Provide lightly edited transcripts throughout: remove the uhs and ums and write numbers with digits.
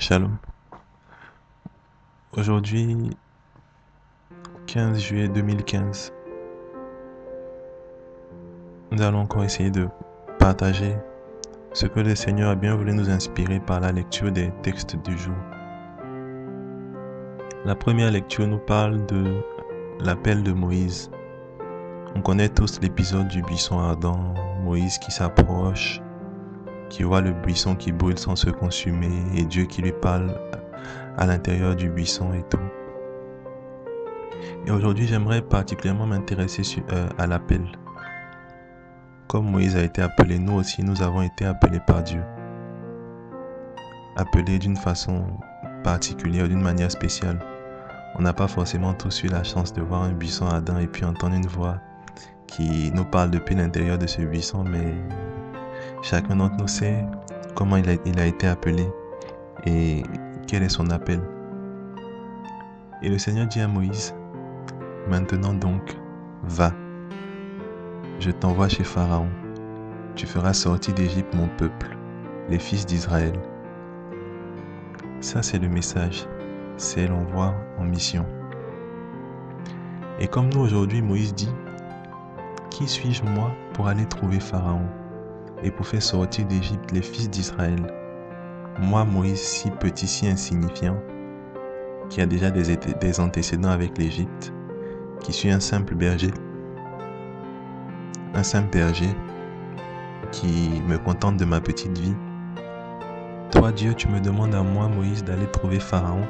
Shalom. Aujourd'hui, 15 juillet 2015, nous allons encore essayer de partager ce que le Seigneur a bien voulu nous inspirer par la lecture des textes du jour. La première lecture nous parle de l'appel de Moïse. On connaît tous l'épisode du buisson ardent, Moïse qui s'approche, qui voit le buisson qui brûle sans se consumer et Dieu qui lui parle à l'intérieur du buisson et tout. Et aujourd'hui, j'aimerais particulièrement m'intéresser à l'appel. Comme Moïse a été appelé, nous aussi, nous avons été appelés par Dieu. Appelés d'une façon particulière, d'une manière spéciale. On n'a pas forcément tous eu la chance de voir un buisson ardent et puis entendre une voix qui nous parle depuis l'intérieur de ce buisson, mais chacun d'entre nous sait comment il a été appelé et quel est son appel. Et le Seigneur dit à Moïse, « Maintenant donc, va. Je t'envoie chez Pharaon. Tu feras sortir d'Égypte mon peuple, les fils d'Israël. » Ça, c'est le message. C'est l'envoi en mission. Et comme nous aujourd'hui, Moïse dit, « Qui suis-je moi pour aller trouver Pharaon et pour faire sortir d'Égypte les fils d'Israël? Moi, Moïse, si petit, si insignifiant, qui a déjà des antécédents avec l'Égypte, qui suis un simple berger qui me contente de ma petite vie. Toi, Dieu, tu me demandes à moi, Moïse, d'aller trouver Pharaon,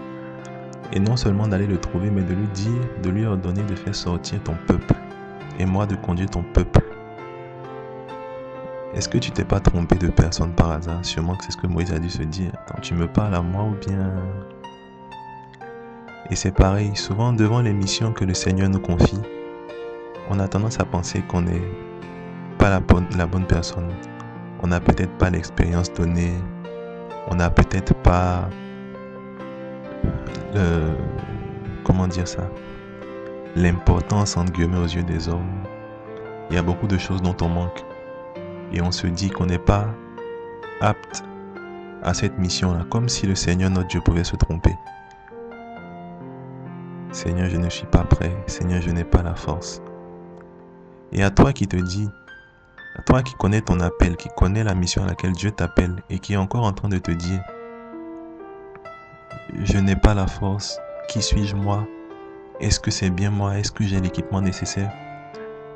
et non seulement d'aller le trouver, mais de lui dire, de lui ordonner de faire sortir ton peuple, et moi de conduire ton peuple. Est-ce que tu t'es pas trompé de personne par hasard? Sûrement que c'est ce que Moïse a dû se dire. Attends, tu me parles à moi ou bien... Et c'est pareil, souvent devant les missions que le Seigneur nous confie, on a tendance à penser qu'on n'est pas la bonne personne. On n'a peut-être pas l'expérience donnée, on n'a peut-être pas l'importance entre guillemets aux yeux des hommes. Il y a beaucoup de choses dont on manque et on se dit qu'on n'est pas apte à cette mission-là, comme si le Seigneur notre Dieu pouvait se tromper. Seigneur, je ne suis pas prêt. Seigneur, je n'ai pas la force. Et à toi qui te dis, à toi qui connais ton appel, qui connais la mission à laquelle Dieu t'appelle et qui est encore en train de te dire, je n'ai pas la force, qui suis-je moi? Est-ce que c'est bien moi? Est-ce que j'ai l'équipement nécessaire?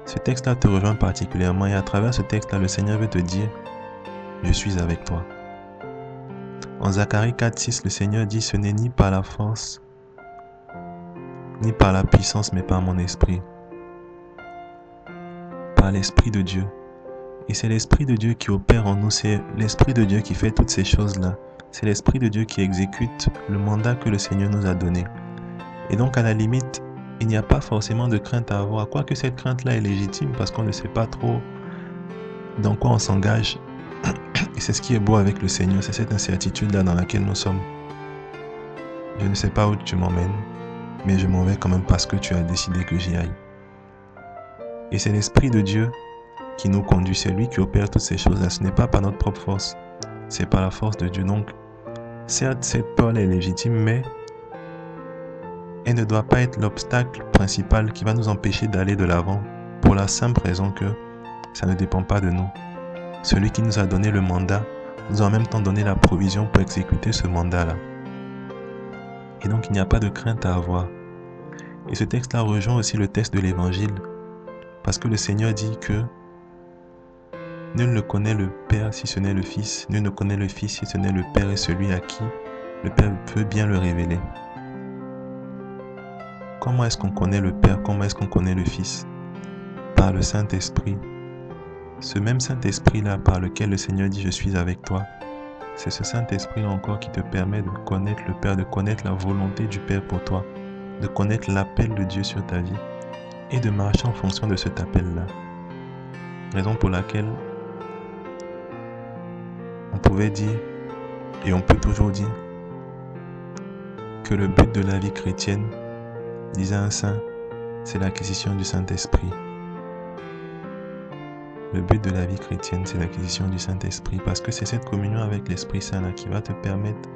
Ce texte-là te rejoint particulièrement et à travers ce texte-là, le Seigneur veut te dire, je suis avec toi. En Zacharie 4:6, le Seigneur dit, ce n'est ni par la force, ni par la puissance, mais par mon esprit. Par l'Esprit de Dieu. Et c'est l'Esprit de Dieu qui opère en nous, c'est l'Esprit de Dieu qui fait toutes ces choses-là. C'est l'Esprit de Dieu qui exécute le mandat que le Seigneur nous a donné. Et donc à la limite, il n'y a pas forcément de crainte à avoir, quoique cette crainte-là est légitime parce qu'on ne sait pas trop dans quoi on s'engage. Et c'est ce qui est beau avec le Seigneur, c'est cette incertitude-là dans laquelle nous sommes. Je ne sais pas où tu m'emmènes, mais je m'en vais quand même parce que tu as décidé que j'y aille. Et c'est l'Esprit de Dieu qui nous conduit, c'est lui qui opère toutes ces choses-là. Ce n'est pas par notre propre force, c'est par la force de Dieu. Donc, certes, cette peur est légitime, mais elle ne doit pas être l'obstacle principal qui va nous empêcher d'aller de l'avant, pour la simple raison que ça ne dépend pas de nous. Celui qui nous a donné le mandat nous a en même temps donné la provision pour exécuter ce mandat-là. Et donc, il n'y a pas de crainte à avoir. Et ce texte-là rejoint aussi le texte de l'Évangile, parce que le Seigneur dit que nul ne connaît le Père si ce n'est le Fils, nul ne connaît le Fils si ce n'est le Père et celui à qui le Père peut bien le révéler. Comment est-ce qu'on connaît le Père? Comment est-ce qu'on connaît le Fils? Par le Saint-Esprit. Ce même Saint-Esprit-là par lequel le Seigneur dit « Je suis avec toi », c'est ce Saint-Esprit encore qui te permet de connaître le Père, de connaître la volonté du Père pour toi, de connaître l'appel de Dieu sur ta vie et de marcher en fonction de cet appel-là. Raison pour laquelle on pouvait dire, et on peut toujours dire, que le but de la vie chrétienne, disait un saint, c'est l'acquisition du Saint-Esprit. Le but de la vie chrétienne, c'est l'acquisition du Saint-Esprit, parce que c'est cette communion avec l'Esprit Saint là qui va te permettre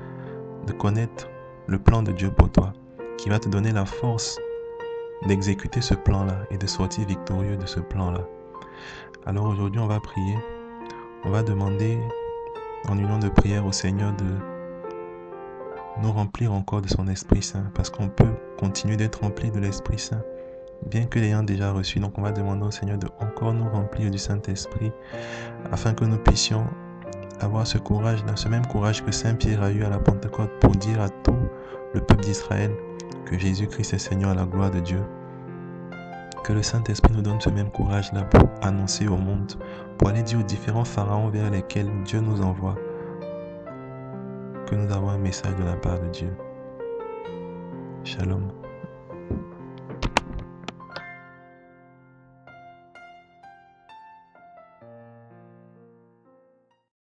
de connaître le plan de Dieu pour toi, qui va te donner la force d'exécuter ce plan-là et de sortir victorieux de ce plan-là. Alors aujourd'hui, on va prier, on va demander en union de prière au Seigneur de nous remplir encore de son Esprit Saint, parce qu'on peut continuer d'être rempli de l'Esprit Saint, bien que l'ayant déjà reçu. Donc on va demander au Seigneur de encore nous remplir du Saint-Esprit, afin que nous puissions avoir ce courage-là, ce même courage que Saint Pierre a eu à la Pentecôte pour dire à tout le peuple d'Israël que Jésus-Christ est Seigneur à la gloire de Dieu. Que le Saint-Esprit nous donne ce même courage-là pour annoncer au monde, pour aller dire aux différents pharaons vers lesquels Dieu nous envoie que nous avons un message de la part de Dieu. Shalom.